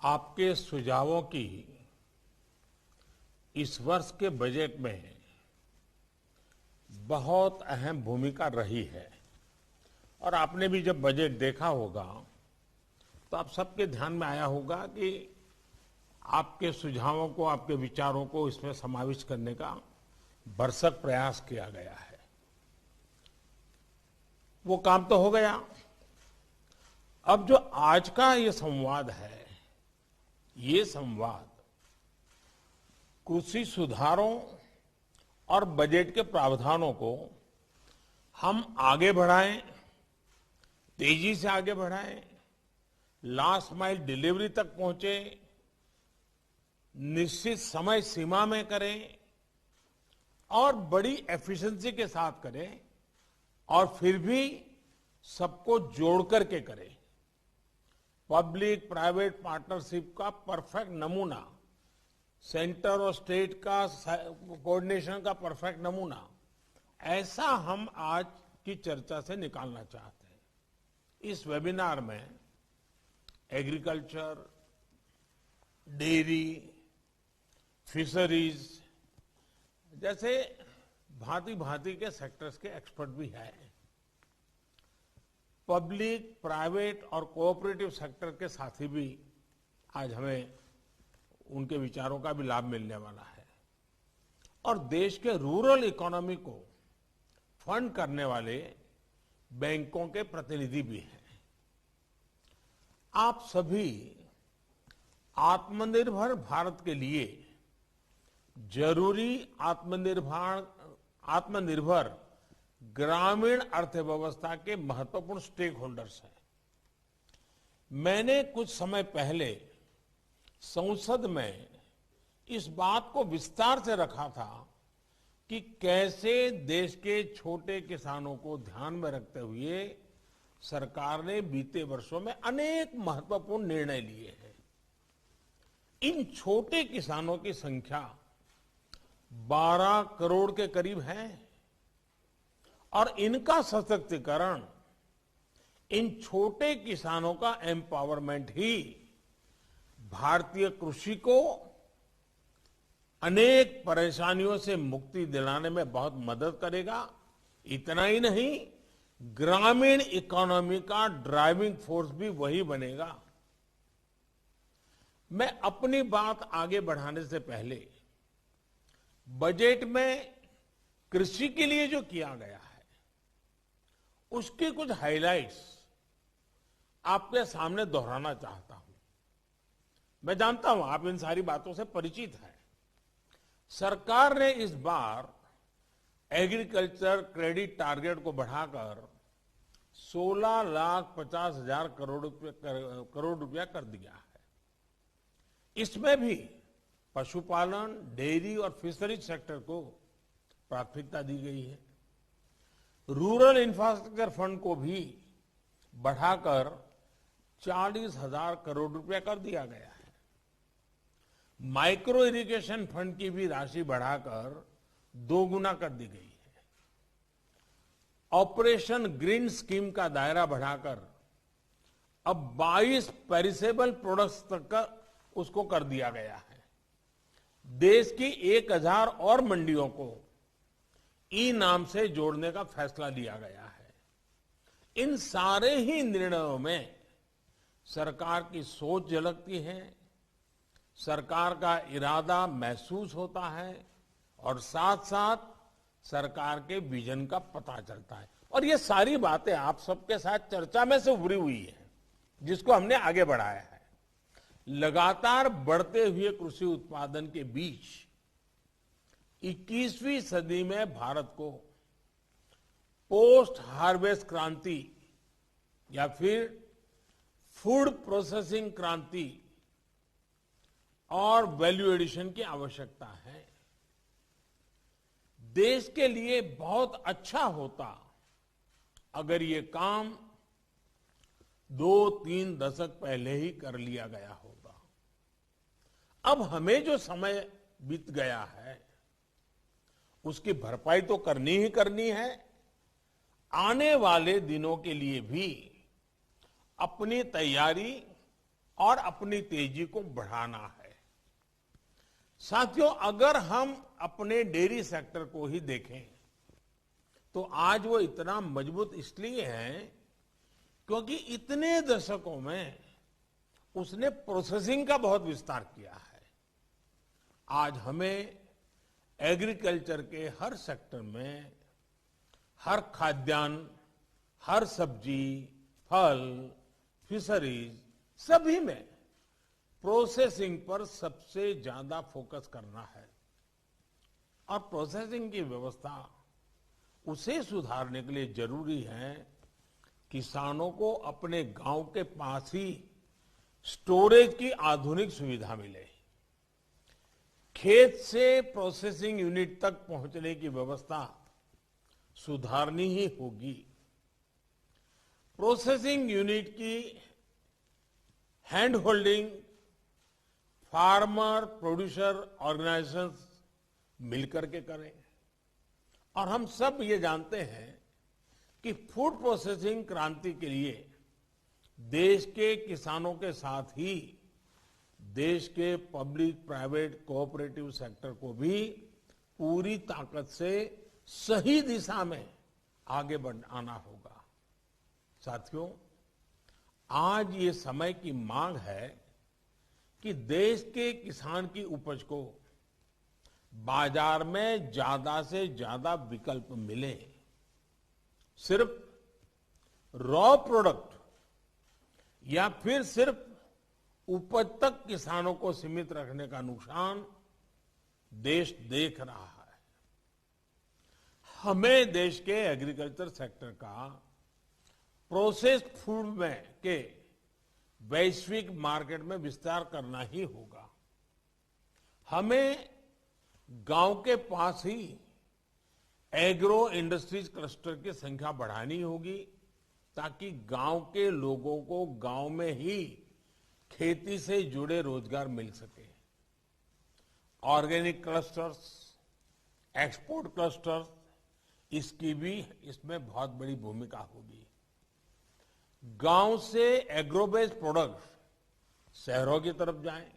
आपके सुझावों की इस वर्ष के बजट में बहुत अहम भूमिका रही है और आपने भी जब बजट देखा होगा तो आप सबके ध्यान में आया होगा कि आपके सुझावों को, आपके विचारों को इसमें समाविष्ट करने का भरसक प्रयास किया गया है। वो काम तो हो गया। अब जो आज का ये संवाद है, ये संवाद कृषि सुधारों और बजट के प्रावधानों को हम आगे बढ़ाएं, तेजी से आगे बढ़ाएं, लास्ट माइल डिलीवरी तक पहुंचे, निश्चित समय सीमा में करें और बड़ी एफिशिएंसी के साथ करें और फिर भी सबको जोड़ करके करें। पब्लिक प्राइवेट पार्टनरशिप का परफेक्ट नमूना, सेंटर और स्टेट का कोऑर्डिनेशन का परफेक्ट नमूना, ऐसा हम आज की चर्चा से निकालना चाहते हैं। इस वेबिनार में एग्रीकल्चर, डेयरी, फिशरीज जैसे भांति भांति के सेक्टर्स के एक्सपर्ट भी हैं। पब्लिक, प्राइवेट और कोऑपरेटिव सेक्टर के साथी भी आज हमें उनके विचारों का भी लाभ मिलने वाला है। और देश के रूरल इकोनॉमी को फंड करने वाले बैंकों के प्रतिनिधि भी हैं। आप सभी आत्मनिर्भर भारत के लिए जरूरी आत्मनिर्भर ग्रामीण अर्थव्यवस्था के महत्वपूर्ण स्टेक होल्डर्स हैं। मैंने कुछ समय पहले संसद में इस बात को विस्तार से रखा था कि कैसे देश के छोटे किसानों को ध्यान में रखते हुए सरकार ने बीते वर्षों में अनेक महत्वपूर्ण निर्णय लिए हैं। इन छोटे किसानों की संख्या 12 करोड़ के करीब है और इनका सशक्तिकरण, इन छोटे किसानों का एम्पावरमेंट ही भारतीय कृषि को अनेक परेशानियों से मुक्ति दिलाने में बहुत मदद करेगा। इतना ही नहीं, ग्रामीण इकोनॉमी का ड्राइविंग फोर्स भी वही बनेगा। मैं अपनी बात आगे बढ़ाने से पहले बजट में कृषि के लिए जो किया गया है उसके कुछ हाइलाइट्स आपके सामने दोहराना चाहता हूं। मैं जानता हूं आप इन सारी बातों से परिचित हैं। सरकार ने इस बार एग्रीकल्चर क्रेडिट टारगेट को बढ़ाकर 16,50,000 करोड़ रुपया कर दिया है। इसमें भी पशुपालन, डेयरी और फिशरीज सेक्टर को प्राथमिकता दी गई है। रूरल इंफ्रास्ट्रक्चर फंड को भी बढ़ाकर 40,000 करोड़ रुपया कर दिया गया है। माइक्रो इरिगेशन फंड की भी राशि बढ़ाकर 2 गुना कर दी गई है। ऑपरेशन ग्रीन स्कीम का दायरा बढ़ाकर अब 22 पेरिसेबल प्रोडक्ट्स तक का उसको कर दिया गया है। देश की 1000 और मंडियों को ई नाम से जोड़ने का फैसला लिया गया है। इन सारे ही निर्णयों में सरकार की सोच झलकती है, सरकार का इरादा महसूस होता है और साथ साथ सरकार के विजन का पता चलता है। और ये सारी बातें आप सबके साथ चर्चा में से उभरी हुई है, जिसको हमने आगे बढ़ाया है। लगातार बढ़ते हुए कृषि उत्पादन के बीच 21वीं सदी में भारत को पोस्ट हार्वेस्ट क्रांति या फिर फूड प्रोसेसिंग क्रांति और वैल्यू एडिशन की आवश्यकता है। देश के लिए बहुत अच्छा होता अगर ये काम 2-3 दशक पहले ही कर लिया गया होगा। अब हमें जो समय बीत गया है उसकी भरपाई तो करनी ही करनी है। आने वाले दिनों के लिए भी अपनी तैयारी और अपनी तेजी को बढ़ाना है। साथियों, अगर हम अपने डेयरी सेक्टर को ही देखें तो आज वो इतना मजबूत इसलिए है क्योंकि इतने दशकों में उसने प्रोसेसिंग का बहुत विस्तार किया है। आज हमें एग्रीकल्चर के हर सेक्टर में, हर खाद्यान्न, हर सब्जी, फल, फिशरीज, सभी में प्रोसेसिंग पर सबसे ज्यादा फोकस करना है। और प्रोसेसिंग की व्यवस्था उसे सुधारने के लिए जरूरी है किसानों को अपने गांव के पास ही स्टोरेज की आधुनिक सुविधा मिले। खेत से प्रोसेसिंग यूनिट तक पहुंचने की व्यवस्था सुधारनी ही होगी। प्रोसेसिंग यूनिट की hand holding farmer producer organisations मिलकर के करें। और हम सब ये जानते हैं कि फूड प्रोसेसिंग क्रांति के लिए देश के किसानों के साथ ही देश के पब्लिक प्राइवेट कोऑपरेटिव सेक्टर को भी पूरी ताकत से सही दिशा में आगे बढ़ाना होगा। साथियों, आज ये समय की मांग है कि देश के किसान की उपज को बाजार में ज्यादा से ज्यादा विकल्प मिले। सिर्फ रॉ प्रोडक्ट या फिर सिर्फ उपज तक किसानों को सीमित रखने का नुकसान देश देख रहा है। हमें देश के एग्रीकल्चर सेक्टर का प्रोसेस्ड फूड में के वैश्विक मार्केट में विस्तार करना ही होगा। हमें गांव के पास ही एग्रो इंडस्ट्रीज क्लस्टर की संख्या बढ़ानी होगी ताकि गांव के लोगों को गांव में ही खेती से जुड़े रोजगार मिल सके। ऑर्गेनिक क्लस्टर्स, एक्सपोर्ट क्लस्टर्स, इसकी भी इसमें बहुत बड़ी भूमिका होगी। गांव से एग्रो बेस्ड प्रोडक्ट्स शहरों की तरफ जाएं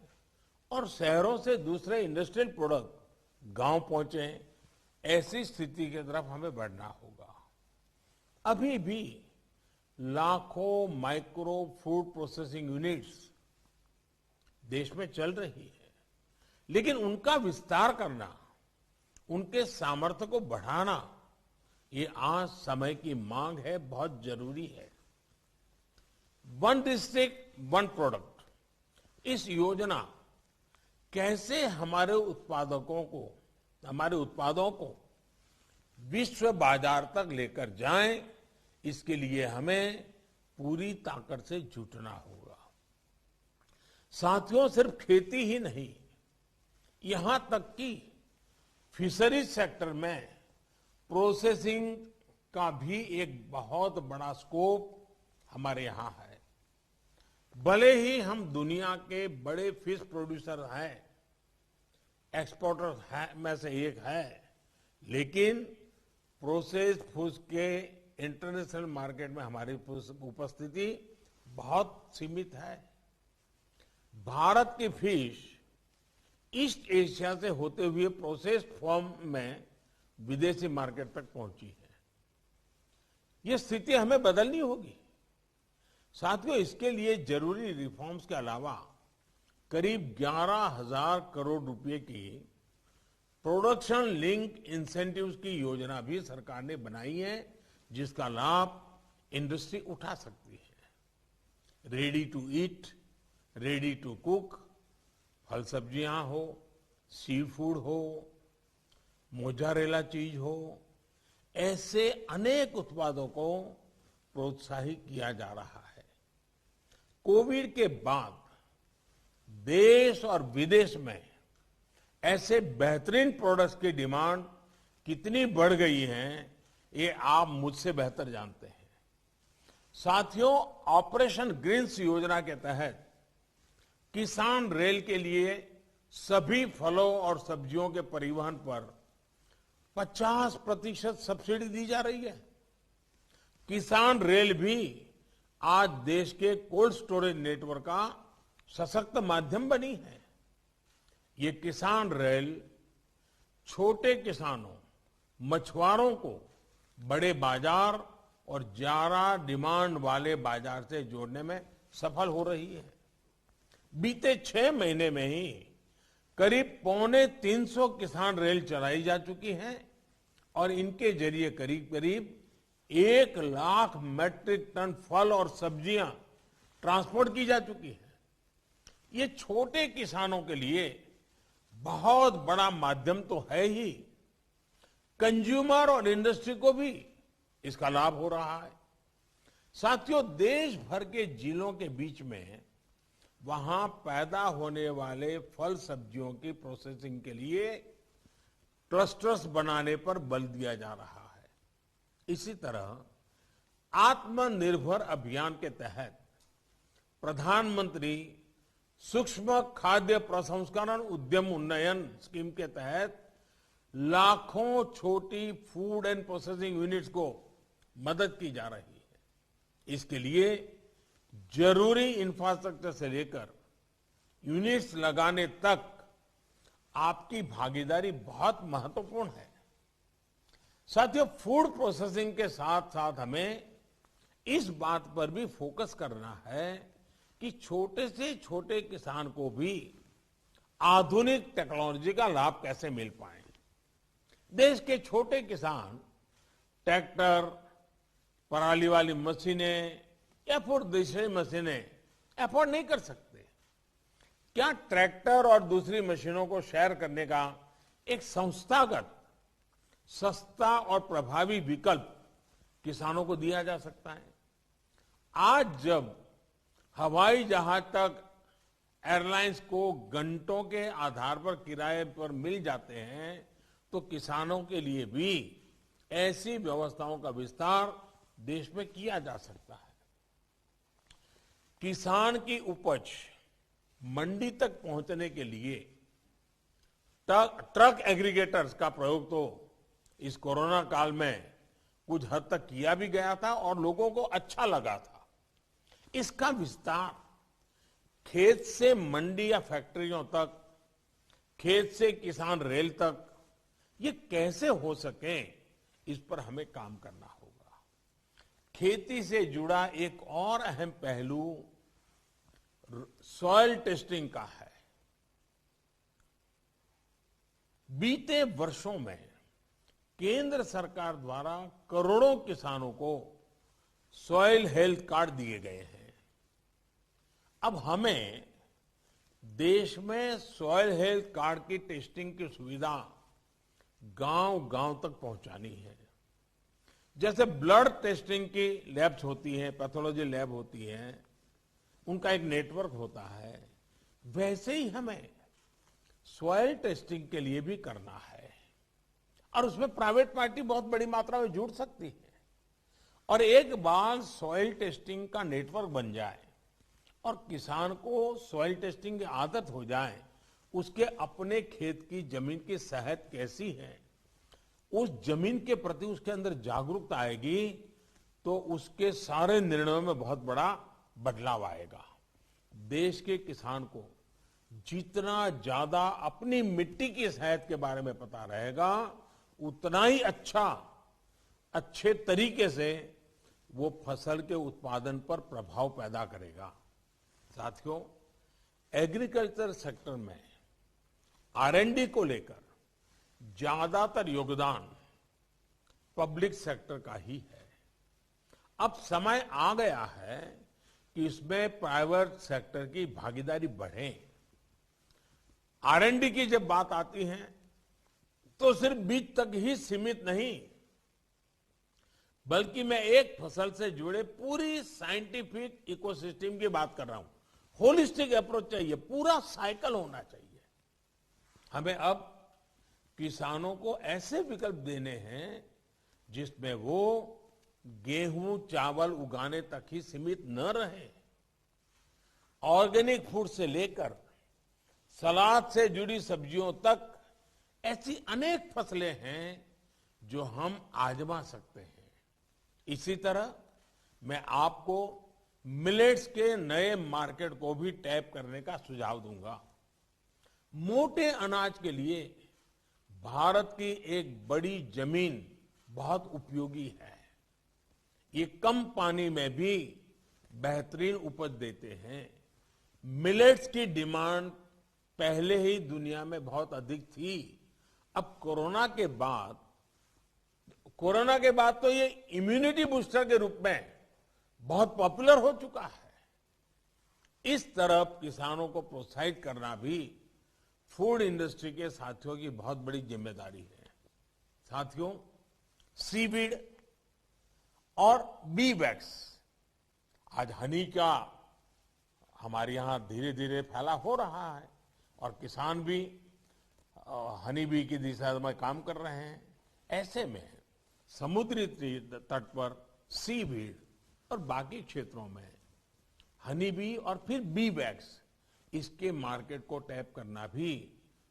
और शहरों से दूसरे इंडस्ट्रियल प्रोडक्ट गांव पहुंचे, ऐसी स्थिति की तरफ हमें बढ़ना होगा। अभी भी लाखों माइक्रो फूड प्रोसेसिंग यूनिट्स देश में चल रही है, लेकिन उनका विस्तार करना, उनके सामर्थ्य को बढ़ाना, ये आज समय की मांग है, बहुत जरूरी है। वन डिस्ट्रिक्ट वन प्रोडक्ट, इस योजना कैसे हमारे उत्पादों को विश्व बाजार तक लेकर जाएं, इसके लिए हमें पूरी ताकत से जुटना होगा। साथियों, सिर्फ खेती ही नहीं, यहां तक कि फिशरीज सेक्टर में प्रोसेसिंग का भी एक बहुत बड़ा स्कोप हमारे यहां है। भले ही हम दुनिया के बड़े फिश प्रोड्यूसर हैं, एक्सपोर्टर में से एक है, लेकिन प्रोसेस्ड फूड के इंटरनेशनल मार्केट में हमारी उपस्थिति बहुत सीमित है। भारत की फिश ईस्ट एशिया से होते हुए प्रोसेस्ड फॉर्म में विदेशी मार्केट तक पहुंची है। ये स्थिति हमें बदलनी होगी। साथियों, इसके लिए जरूरी रिफॉर्म्स के अलावा करीब 11,000 करोड़ रुपए की प्रोडक्शन लिंक इंसेंटिव्स की योजना भी सरकार ने बनाई है, जिसका लाभ इंडस्ट्री उठा सकती है। Ready to eat, ready to cook, फल सब्जियां हो, सी फूड हो, मोजारेला चीज हो, ऐसे अनेक उत्पादों को प्रोत्साहित किया जा रहा है। कोविड के बाद देश और विदेश में ऐसे बेहतरीन प्रोडक्ट्स की डिमांड कितनी बढ़ गई है, ये आप मुझसे बेहतर जानते हैं। साथियों, ऑपरेशन ग्रीन्स योजना के तहत किसान रेल के लिए सभी फलों और सब्जियों के परिवहन पर 50% सब्सिडी दी जा रही है। किसान रेल भी आज देश के कोल्ड स्टोरेज नेटवर्क का सशक्त माध्यम बनी है। ये किसान रेल छोटे किसानों, मछुआरों को बड़े बाजार और ज्यादा डिमांड वाले बाजार से जोड़ने में सफल हो रही है। बीते 6 महीने में ही करीब 250 किसान रेल चलाई जा चुकी हैं और इनके जरिए करीब करीब 1 लाख मैट्रिक टन फल और सब्जियां ट्रांसपोर्ट की जा चुकी है। ये छोटे किसानों के लिए बहुत बड़ा माध्यम तो है ही, कंज्यूमर और इंडस्ट्री को भी इसका लाभ हो रहा है। साथियों, देश भर के जिलों के बीच में वहां पैदा होने वाले फल सब्जियों की प्रोसेसिंग के लिए क्लस्टर्स बनाने पर बल दिया जा रहा है। इसी तरह आत्मनिर्भर अभियान के तहत प्रधानमंत्री सूक्ष्म खाद्य प्रसंस्करण उद्यम उन्नयन स्कीम के तहत लाखों छोटी फूड एंड प्रोसेसिंग यूनिट्स को मदद की जा रही है। इसके लिए जरूरी इंफ्रास्ट्रक्चर से लेकर यूनिट्स लगाने तक आपकी भागीदारी बहुत महत्वपूर्ण है। साथियों, फूड प्रोसेसिंग के साथ साथ हमें इस बात पर भी फोकस करना है कि छोटे से छोटे किसान को भी आधुनिक टेक्नोलॉजी का लाभ कैसे मिल पाए। देश के छोटे किसान ट्रैक्टर, पराली वाली मशीनें या फिर दूसरी मशीनें अफोर्ड नहीं कर सकते। क्या ट्रैक्टर और दूसरी मशीनों को शेयर करने का एक संस्थागत सस्ता और प्रभावी विकल्प किसानों को दिया जा सकता है? आज जब हवाई जहाज तक एयरलाइंस को घंटों के आधार पर किराए पर मिल जाते हैं, तो किसानों के लिए भी ऐसी व्यवस्थाओं का विस्तार देश में किया जा सकता है। किसान की उपज मंडी तक पहुंचने के लिए ट्रक एग्रीगेटर्स का प्रयोग तो इस कोरोना काल में कुछ हद तक किया भी गया था और लोगों को अच्छा लगा था। इसका विस्तार खेत से मंडी या फैक्ट्रियों तक, खेत से किसान रेल तक, ये कैसे हो सके, इस पर हमें काम करना होगा। खेती से जुड़ा एक और अहम पहलू सॉइल टेस्टिंग का है। बीते वर्षों में केंद्र सरकार द्वारा करोड़ों किसानों को सॉइल हेल्थ कार्ड दिए गए हैं। अब हमें देश में सॉइल हेल्थ कार्ड की टेस्टिंग की सुविधा गांव-गांव तक पहुंचानी है। जैसे ब्लड टेस्टिंग की लैब्स होती हैं, पैथोलॉजी लैब होती हैं, उनका एक नेटवर्क होता है, वैसे ही हमें सॉइल टेस्टिंग के लिए भी करना है। और उसमें प्राइवेट पार्टी बहुत बड़ी मात्रा में जुड़ सकती है। और एक बार सॉइल टेस्टिंग का नेटवर्क बन जाए और किसान को सॉइल टेस्टिंग की आदत हो जाए, उसके अपने खेत की जमीन की सेहत कैसी है, उस जमीन के प्रति उसके अंदर जागरूकता आएगी, तो उसके सारे निर्णयों में बहुत बड़ा बदलाव आएगा। देश के किसान को जितना ज्यादा अपनी मिट्टी की सेहत के बारे में पता रहेगा, उतना ही अच्छे तरीके से वो फसल के उत्पादन पर प्रभाव पैदा करेगा। साथियों, एग्रीकल्चर सेक्टर में R&D को लेकर ज्यादातर योगदान पब्लिक सेक्टर का ही है। अब समय आ गया है कि इसमें प्राइवेट सेक्टर की भागीदारी बढ़े। R&D की जब बात आती है तो सिर्फ बीज तक ही सीमित नहीं, बल्कि मैं एक फसल से जुड़े पूरी साइंटिफिक इकोसिस्टम की बात कर रहा हूं। होलिस्टिक अप्रोच चाहिए, पूरा साइकिल होना चाहिए। हमें अब किसानों को ऐसे विकल्प देने हैं जिसमें वो गेहूं चावल उगाने तक ही सीमित न रहे। ऑर्गेनिक फूड से लेकर सलाद से जुड़ी सब्जियों तक ऐसी अनेक फसलें हैं जो हम आजमा सकते हैं। इसी तरह मैं आपको मिलेट्स के नए मार्केट को भी टैप करने का सुझाव दूंगा। मोटे अनाज के लिए भारत की एक बड़ी जमीन बहुत उपयोगी है। ये कम पानी में भी बेहतरीन उपज देते हैं। मिलेट्स की डिमांड पहले ही दुनिया में बहुत अधिक थी। अब कोरोना के बाद तो ये इम्यूनिटी बूस्टर के रूप में बहुत पॉपुलर हो चुका है। इस तरफ किसानों को प्रोत्साहित करना भी फूड इंडस्ट्री के साथियों की बहुत बड़ी जिम्मेदारी है। साथियों, सीवीड और बी वैक्स, आज हनी का हमारे यहां धीरे धीरे फैला हो रहा है और किसान भी हनी बी की दिशा में काम कर रहे हैं। ऐसे में समुद्री तट पर सीवीड और बाकी क्षेत्रों में हनी बी और फिर बी वैक्स, इसके मार्केट को टैप करना भी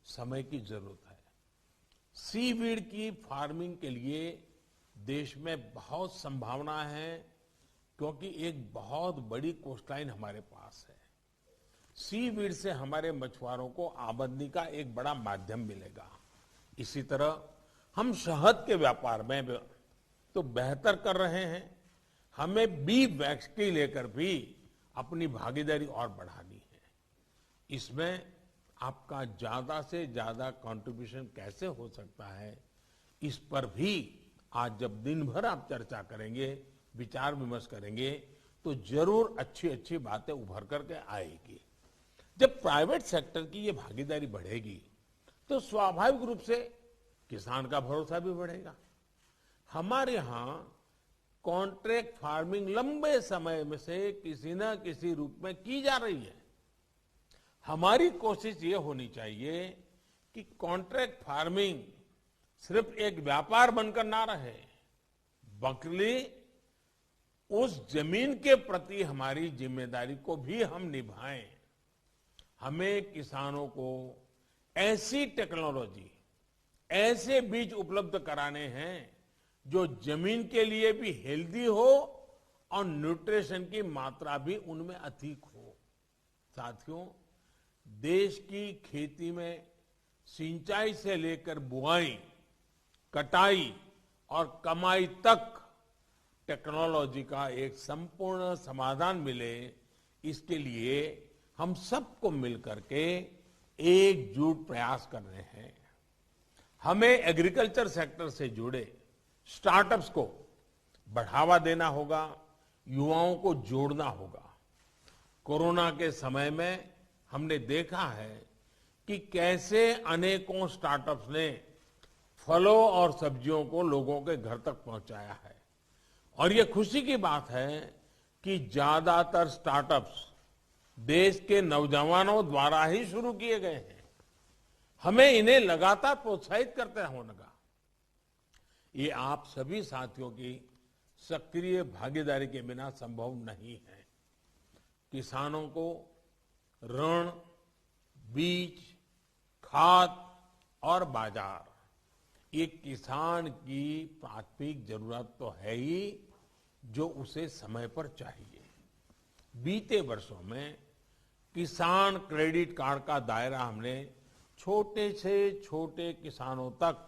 समय की जरूरत है। सीवीड की फार्मिंग के लिए देश में बहुत संभावना है, क्योंकि एक बहुत बड़ी कोस्टलाइन हमारे पास है। सीवीड से हमारे मछुआरों को आमदनी का एक बड़ा माध्यम मिलेगा। इसी तरह हम शहद के व्यापार में तो बेहतर कर रहे हैं। हमें बी वैक्स के लेकर भी अपनी भागीदारी और बढ़ानी है। इसमें आपका ज्यादा से ज्यादा कंट्रीब्यूशन कैसे हो सकता है, इस पर भी आज जब दिन भर आप चर्चा करेंगे, विचार विमर्श करेंगे, तो जरूर अच्छी अच्छी बातें उभर करके आएगी। जब प्राइवेट सेक्टर की ये भागीदारी बढ़ेगी तो स्वाभाविक रूप से किसान का भरोसा भी बढ़ेगा। हमारे यहां कॉन्ट्रैक्ट फार्मिंग लंबे समय में से किसी न किसी रूप में की जा रही है। हमारी कोशिश ये होनी चाहिए कि कॉन्ट्रैक्ट फार्मिंग सिर्फ एक व्यापार बनकर ना रहे, बल्कि उस जमीन के प्रति हमारी जिम्मेदारी को भी हम निभाएं। हमें किसानों को ऐसी टेक्नोलॉजी, ऐसे बीज उपलब्ध कराने हैं जो जमीन के लिए भी हेल्दी हो और न्यूट्रिशन की मात्रा भी उनमें अधिक हो। साथियों, देश की खेती में सिंचाई से लेकर बुआई, कटाई और कमाई तक टेक्नोलॉजी का एक संपूर्ण समाधान मिले, इसके लिए हम सबको मिलकर के एकजुट प्रयास कर रहे हैं। हमें एग्रीकल्चर सेक्टर से जुड़े स्टार्टअप्स को बढ़ावा देना होगा, युवाओं को जोड़ना होगा। कोरोना के समय में हमने देखा है कि कैसे अनेकों स्टार्टअप्स ने फलों और सब्जियों को लोगों के घर तक पहुंचाया है। और ये खुशी की बात है कि ज्यादातर स्टार्टअप्स देश के नौजवानों द्वारा ही शुरू किए गए हैं। हमें इन्हें लगातार प्रोत्साहित करते होगा। ये आप सभी साथियों की सक्रिय भागीदारी के बिना संभव नहीं है। किसानों को ऋण, बीज, खाद और बाजार, ये किसान की प्राथमिक जरूरत तो है ही, जो उसे समय पर चाहिए। बीते वर्षों में किसान क्रेडिट कार्ड का दायरा हमने छोटे से छोटे किसानों तक,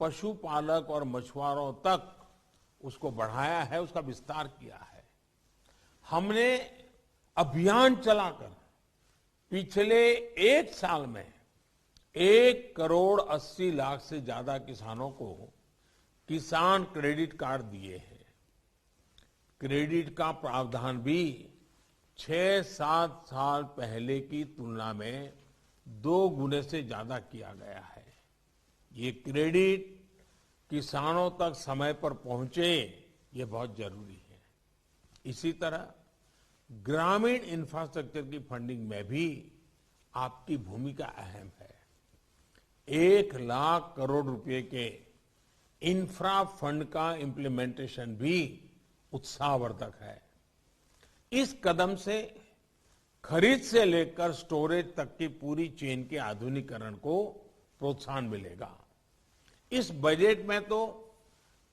पशुपालक और मछुआरों तक उसको बढ़ाया है, उसका विस्तार किया है। हमने अभियान चलाकर पिछले एक साल में 1,80,00,000 से ज्यादा किसानों को किसान क्रेडिट कार्ड दिए हैं। क्रेडिट का प्रावधान भी 6-7 साल पहले की तुलना में 2 गुने से ज्यादा किया गया है। ये क्रेडिट किसानों तक समय पर पहुंचे, ये बहुत जरूरी है। इसी तरह ग्रामीण इंफ्रास्ट्रक्चर की फंडिंग में भी आपकी भूमिका अहम है। 1,00,000 करोड़ रुपए के इंफ्रा फंड का इंप्लीमेंटेशन भी उत्साहवर्धक है। इस कदम से खरीद से लेकर स्टोरेज तक की पूरी चेन के आधुनिकीकरण को प्रोत्साहन मिलेगा। इस बजट में तो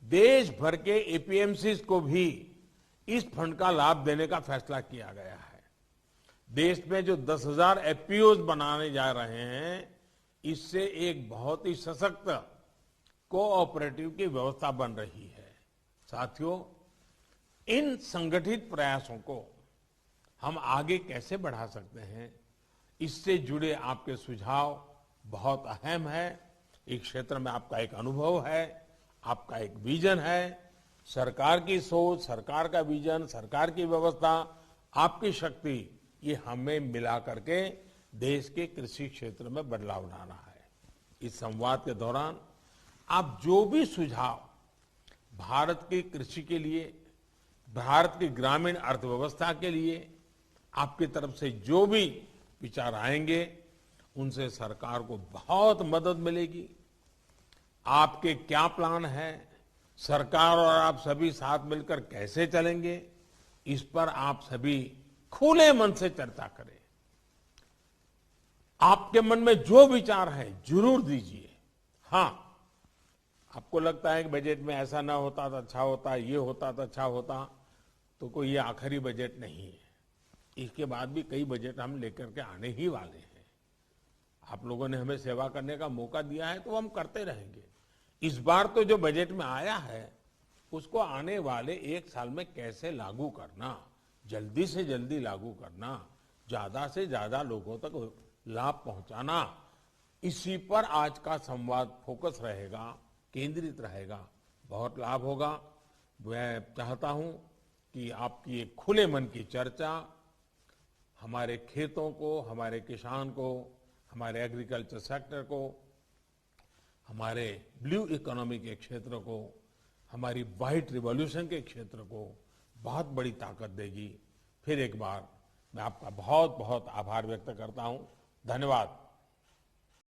देश भर के एपीएमसीज को भी इस फंड का लाभ देने का फैसला किया गया है। देश में जो 10,000 एफपीओज बनाने जा रहे हैं, इससे एक बहुत ही सशक्त कोऑपरेटिव की व्यवस्था बन रही है। साथियों, इन संगठित प्रयासों को हम आगे कैसे बढ़ा सकते हैं, इससे जुड़े आपके सुझाव बहुत अहम है। इस क्षेत्र में आपका एक अनुभव है, आपका एक विजन है। सरकार की सोच, सरकार का विजन, सरकार की व्यवस्था, आपकी शक्ति, ये हमें मिला करके देश के कृषि क्षेत्र में बदलाव लाना है। इस संवाद के दौरान आप जो भी सुझाव भारत की कृषि के लिए, भारत की ग्रामीण अर्थव्यवस्था के लिए आपकी तरफ से जो भी विचार आएंगे, उनसे सरकार को बहुत मदद मिलेगी। आपके क्या प्लान है, सरकार और आप सभी साथ मिलकर कैसे चलेंगे, इस पर आप सभी खुले मन से चर्चा करें। आपके मन में जो विचार है जरूर दीजिए। हाँ, आपको लगता है कि बजट में ऐसा ना होता तो अच्छा होता, ये होता तो अच्छा होता, तो कोई ये आखिरी बजट नहीं है। इसके बाद भी कई बजट हम लेकर के आने ही वाले हैं। आप लोगों ने हमें सेवा करने का मौका दिया है तो हम करते रहेंगे। इस बार तो जो बजट में आया है, उसको आने वाले एक साल में कैसे लागू करना, जल्दी से जल्दी लागू करना, ज्यादा से ज्यादा लोगों तक लाभ पहुंचाना, इसी पर आज का संवाद फोकस रहेगा, केंद्रित रहेगा। बहुत लाभ होगा। मैं चाहता हूं कि आपकी एक खुले मन की चर्चा हमारे खेतों को, हमारे किसान को, हमारे एग्रीकल्चर सेक्टर को, हमारे ब्लू इकोनॉमी के क्षेत्र को, हमारी व्हाइट रिवॉल्यूशन के क्षेत्र को बहुत बड़ी ताकत देगी। फिर एक बार मैं आपका बहुत बहुत आभार व्यक्त करता हूं। धन्यवाद।